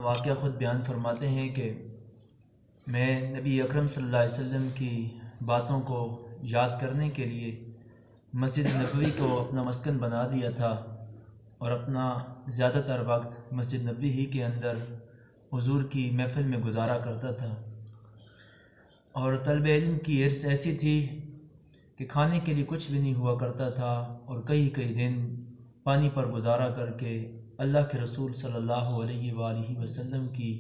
واقعہ خود بیان فرماتے ہیں کہ میں نبی اکرم صلی اللہ علیہ وسلم کی باتوں کو یاد کرنے کے لیے مسجد نبوی کو اپنا مسکن بنا دیا تھا اور اپنا زیادہ تر وقت مسجد نبوی ہی کے اندر حضور کی محفل میں گزارا کرتا تھا۔ اور طلب علم کی عرص ایسی تھی کہ کھانے کے لیے کچھ بھی نہیں ہوا کرتا تھا اور کئی کئی دن پانی پر گزارا کر کے اللہ کے رسول صلی اللہ علیہ وآلہ وسلم کی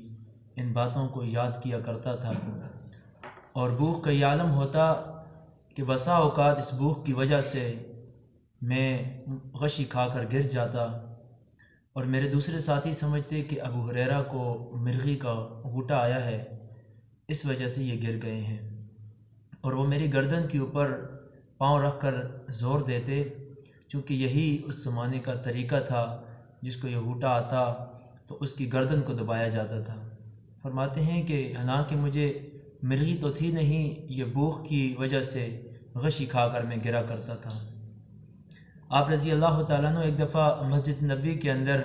ان باتوں کو یاد کیا کرتا تھا، اور بھوک کا یہ عالم ہوتا کہ بسا اوقات اس بھوک کی وجہ سے میں غشی کھا کر گر جاتا، اور میرے دوسرے ساتھی سمجھتے کہ ابو ہریرہ کو مرغی کا غوٹہ آیا ہے، اس وجہ سے یہ گر گئے ہیں، اور وہ میری گردن کے اوپر پاؤں رکھ کر زور دیتے، چونکہ یہی اس زمانے کا طریقہ تھا، جس کو یہ غوٹہ آتا تو اس کی گردن کو دبایا جاتا تھا۔ فرماتے ہیں کہ حالانکہ مجھے مرغی تو تھی نہیں، یہ بھوک کی وجہ سے غشی کھا کر میں گرا کرتا تھا۔ آپ رضی اللہ تعالیٰ عنہ ایک دفعہ مسجد نبوی کے اندر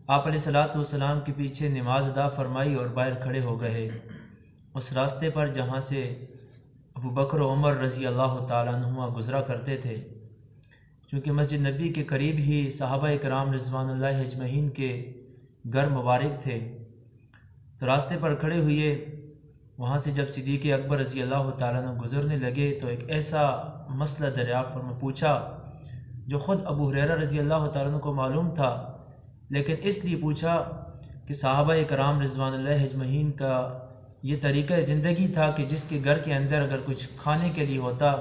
آپ علیہ الصلوۃ والسلام کے پیچھے نماز ادا فرمائی اور باہر کھڑے ہو گئے، اس راستے پر جہاں سے ابو بکر و عمر رضی اللہ تعالیٰ عنہما گزرا کرتے تھے۔ چونکہ مسجد نبوی کے قریب ہی صحابہ کرام رضوان اللہ اجمعین کے گھر مبارک تھے، تو راستے پر کھڑے ہوئے، وہاں سے جب صدیق اکبر رضی اللہ تعالیٰ عنہ گزرنے لگے تو ایک ایسا مسئلہ دریافت پوچھا جو خود ابو ہریرہ رضی اللہ تعالیٰ عنہ کو معلوم تھا، لیکن اس لیے پوچھا کہ صحابہ کرام رضوان اللہ اجمعین کا یہ طریقہ زندگی تھا کہ جس کے گھر کے اندر اگر کچھ کھانے کے لیے ہوتا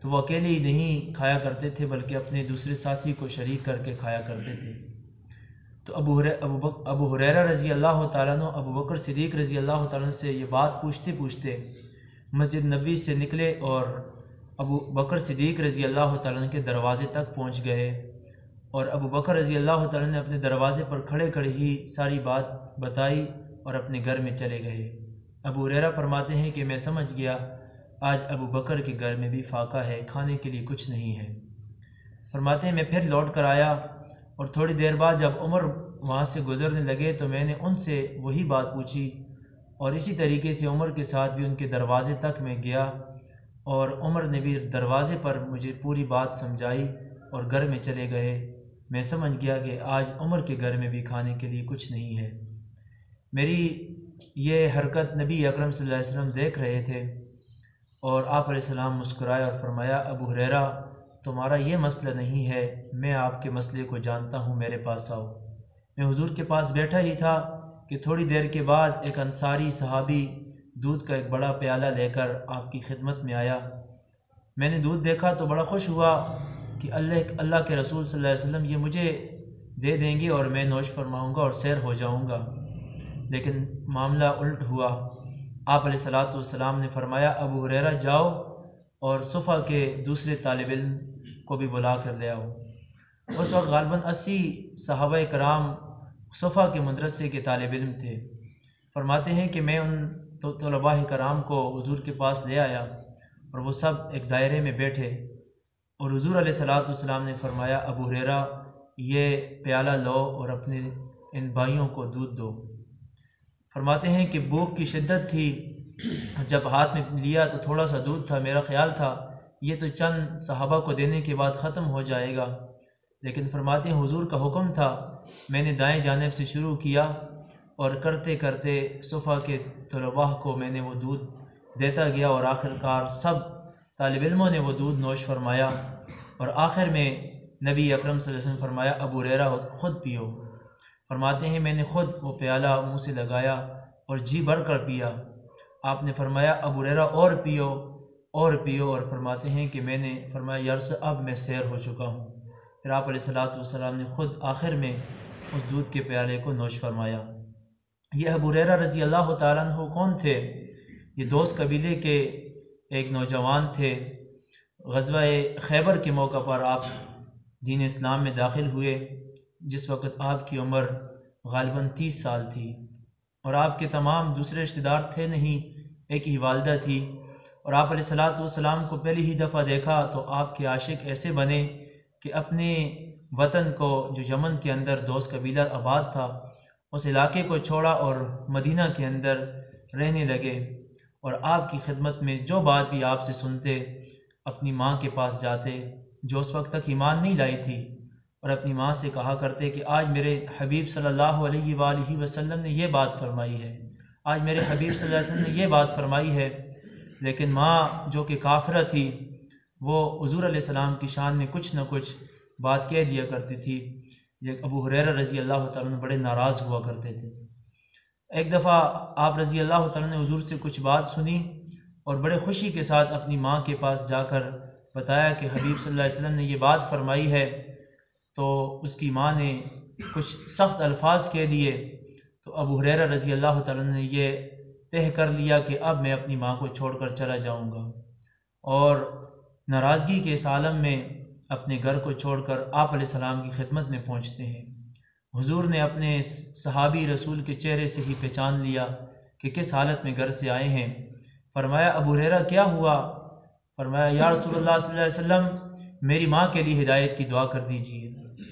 تو وہ اکیلے ہی نہیں کھایا کرتے تھے، بلکہ اپنے دوسرے ساتھی کو شریک کر کے کھایا کرتے تھے۔ تو ابو ہریرہ رضی اللہ تعالیٰ عنہ ابو بکر صدیق رضی اللہ تعالیٰ عنہ سے یہ بات پوچھتے پوچھتے مسجد نبوی سے نکلے اور ابو بکر صدیق رضی اللہ تعالیٰ عنہ کے دروازے تک پہنچ گئے، اور ابو بکر رضی اللہ تعالیٰ عنہ نے اپنے دروازے پر کھڑے کھڑے ہی ساری بات بتائی اور اپنے گھر میں چلے گئے۔ ابو ہریرہ فرماتے ہیں کہ میں سمجھ گیا آج ابو بکر کے گھر میں بھی فاقہ ہے، کھانے کے لیے کچھ نہیں ہے۔ فرماتے ہیں میں پھر لوٹ کر آیا، اور تھوڑی دیر بعد جب عمر وہاں سے گزرنے لگے تو میں نے ان سے وہی بات پوچھی، اور اسی طریقے سے عمر کے ساتھ بھی ان کے دروازے تک میں گیا، اور عمر نے بھی دروازے پر مجھے پوری بات سمجھائی اور گھر میں چلے گئے۔ میں سمجھ گیا کہ آج عمر کے گھر میں بھی کھانے کے لیے کچھ نہیں ہے۔ میری یہ حرکت نبی اکرم صلی اللہ علیہ وسلم دیکھ رہے تھے، اور آپ علیہ السلام مسکرائے اور فرمایا ابو ہریرہ تمہارا یہ مسئلہ نہیں ہے، میں آپ کے مسئلے کو جانتا ہوں، میرے پاس آؤ۔ میں حضور کے پاس بیٹھا ہی تھا کہ تھوڑی دیر کے بعد ایک انصاری صحابی دودھ کا ایک بڑا پیالہ لے کر آپ کی خدمت میں آیا۔ میں نے دودھ دیکھا تو بڑا خوش ہوا کہ اللہ کے رسول صلی اللہ علیہ وسلم یہ مجھے دے دیں گے اور میں نوش فرماؤں گا اور سیر ہو جاؤں گا، لیکن معاملہ الٹ ہوا۔ آپ علیہ الصلوۃ والسلام نے فرمایا ابو ہریرہ جاؤ اور صفا کے دوسرے طالب علم کو بھی بلا کر لے آؤ۔ اس وقت غالباً 80 صحابہ کرام صفا کے مدرسے کے طالب علم تھے۔ فرماتے ہیں کہ میں ان طلباء کرام کو حضور کے پاس لے آیا، اور وہ سب ایک دائرے میں بیٹھے، اور حضور علیہ الصلوۃ والسلام نے فرمایا ابو ہریرہ یہ پیالہ لو اور اپنے ان بھائیوں کو دودھ دو۔ فرماتے ہیں کہ بھوک کی شدت تھی، جب ہاتھ میں لیا تو تھوڑا سا دودھ تھا، میرا خیال تھا یہ تو چند صحابہ کو دینے کے بعد ختم ہو جائے گا، لیکن فرماتے ہیں حضور کا حکم تھا، میں نے دائیں جانب سے شروع کیا اور کرتے کرتے صفا کے طلباء کو میں نے وہ دودھ دیتا گیا، اور آخرکار سب طالب علموں نے وہ دودھ نوش فرمایا، اور آخر میں نبی اکرم صلی اللہ علیہ وسلم فرمایا ابو ہریرہ خود پیو۔ فرماتے ہیں میں نے خود وہ پیالہ منہ سے لگایا اور جی بھر کر پیا۔ آپ نے فرمایا ابو ہریرہ اور پیو اور پیو، اور فرماتے ہیں کہ میں نے فرمایا یا رسول اب میں سیر ہو چکا ہوں۔ پھر آپ علیہ الصلوۃ والسلام نے خود آخر میں اس دودھ کے پیالے کو نوش فرمایا۔ یہ ابو ہریرہ رضی اللہ تعالیٰ عنہ کون تھے؟ یہ دوست قبیلے کے ایک نوجوان تھے۔ غزوہ خیبر کے موقع پر آپ دین اسلام میں داخل ہوئے، جس وقت آپ کی عمر غالباً 30 سال تھی، اور آپ کے تمام دوسرے رشتہ دار تھے نہیں، ایک ہی والدہ تھی، اور آپ علیہ الصلوۃ والسلام کو پہلی ہی دفعہ دیکھا تو آپ کے عاشق ایسے بنے کہ اپنے وطن کو جو یمن کے اندر دوست قبیلہ آباد تھا اس علاقے کو چھوڑا اور مدینہ کے اندر رہنے لگے، اور آپ کی خدمت میں جو بات بھی آپ سے سنتے اپنی ماں کے پاس جاتے جو اس وقت تک ایمان نہیں لائی تھی، اور اپنی ماں سے کہا کرتے کہ آج میرے حبیب صلی اللہ علیہ وآلہ وسلم نے یہ بات فرمائی ہے، آج میرے حبیب صلی اللہ علیہ وسلم نے یہ بات فرمائی ہے۔ لیکن ماں جو کہ کافرہ تھی وہ حضور علیہ السلام کی شان میں کچھ نہ کچھ بات کہہ دیا کرتی تھی۔ یہ ابو ہریرہ رضی اللہ تعالیٰ عنہ بڑے ناراض ہوا کرتے تھے۔ ایک دفعہ آپ رضی اللہ تعالیٰ نے حضور سے کچھ بات سنی اور بڑے خوشی کے ساتھ اپنی ماں کے پاس جا کر بتایا کہ حبیب صلی اللہ علیہ وسلم نے یہ بات فرمائی ہے، تو اس کی ماں نے کچھ سخت الفاظ کہہ دیے، تو ابو ہریرہ رضی اللہ تعالیٰ نے یہ طے کر لیا کہ اب میں اپنی ماں کو چھوڑ کر چلا جاؤں گا، اور ناراضگی کے اس عالم میں اپنے گھر کو چھوڑ کر آپ علیہ السلام کی خدمت میں پہنچتے ہیں۔ حضور نے اپنے صحابی رسول کے چہرے سے ہی پہچان لیا کہ کس حالت میں گھر سے آئے ہیں۔ فرمایا ابو ہریرہ کیا ہوا؟ فرمایا یا رسول اللہ صلی اللہ علیہ وسلم میری ماں کے لیے ہدایت کی دعا کر دیجیے۔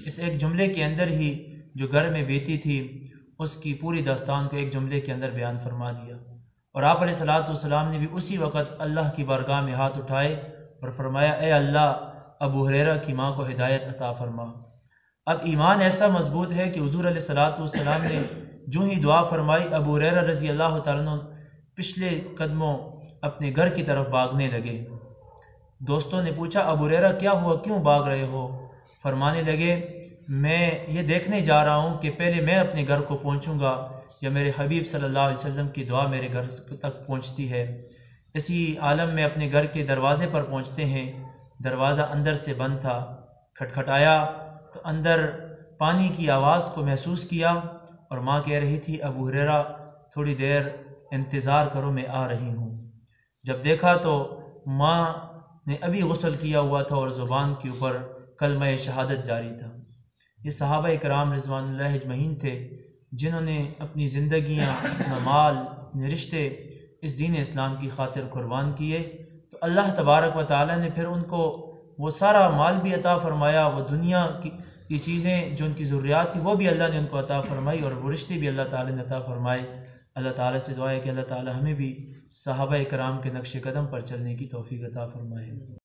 اس ایک جملے کے اندر ہی جو گھر میں بیتی تھی اس کی پوری داستان کو ایک جملے کے اندر بیان فرما دیا، اور آپ علیہ السلام نے بھی اسی وقت اللہ کی بارگاہ میں ہاتھ اٹھائے اور فرمایا اے اللہ ابو ہریرہ کی ماں کو ہدایت عطا فرما۔ اب ایمان ایسا مضبوط ہے کہ حضور علیہ السلام نے جو ہی دعا فرمائی ابو ہریرہ رضی اللہ تعالیٰ عنہ پچھلے قدموں اپنے گھر کی طرف بھاگنے لگے۔ دوستوں نے پوچھا ابو ہریرہ کیا ہوا، کیوں بھاگ رہے ہو؟ فرمانے لگے میں یہ دیکھنے جا رہا ہوں کہ پہلے میں اپنے گھر کو پہنچوں گا یا میرے حبیب صلی اللہ علیہ وسلم کی دعا میرے گھر تک پہنچتی ہے۔ اسی عالم میں اپنے گھر کے دروازے پر پہنچتے ہیں، دروازہ اندر سے بند تھا، کھٹکھٹایا تو اندر پانی کی آواز کو محسوس کیا، اور ماں کہہ رہی تھی ابو ہریرہ تھوڑی دیر انتظار کرو میں آ رہی ہوں۔ جب دیکھا تو ماں نے ابھی غسل کیا ہوا تھا اور زبان کے اوپر کلمہ شہادت جاری تھا۔ یہ صحابہ کرام رضوان اللہ اجمعین تھے جنہوں نے اپنی زندگیاں، اپنا مال، اپنے رشتے اس دین اسلام کی خاطر قربان کیے، تو اللہ تبارک و تعالیٰ نے پھر ان کو وہ سارا مال بھی عطا فرمایا، وہ دنیا کی چیزیں جو ان کی ضروریات تھی وہ بھی اللہ نے ان کو عطا فرمائی، اور وہ رشتے بھی اللہ تعالیٰ نے عطا فرمائے۔ اللہ تعالیٰ سے دعا ہے کہ اللہ تعالیٰ ہمیں بھی صحابہ کرام کے نقش قدم پر چلنے کی توفیق عطا فرمائے۔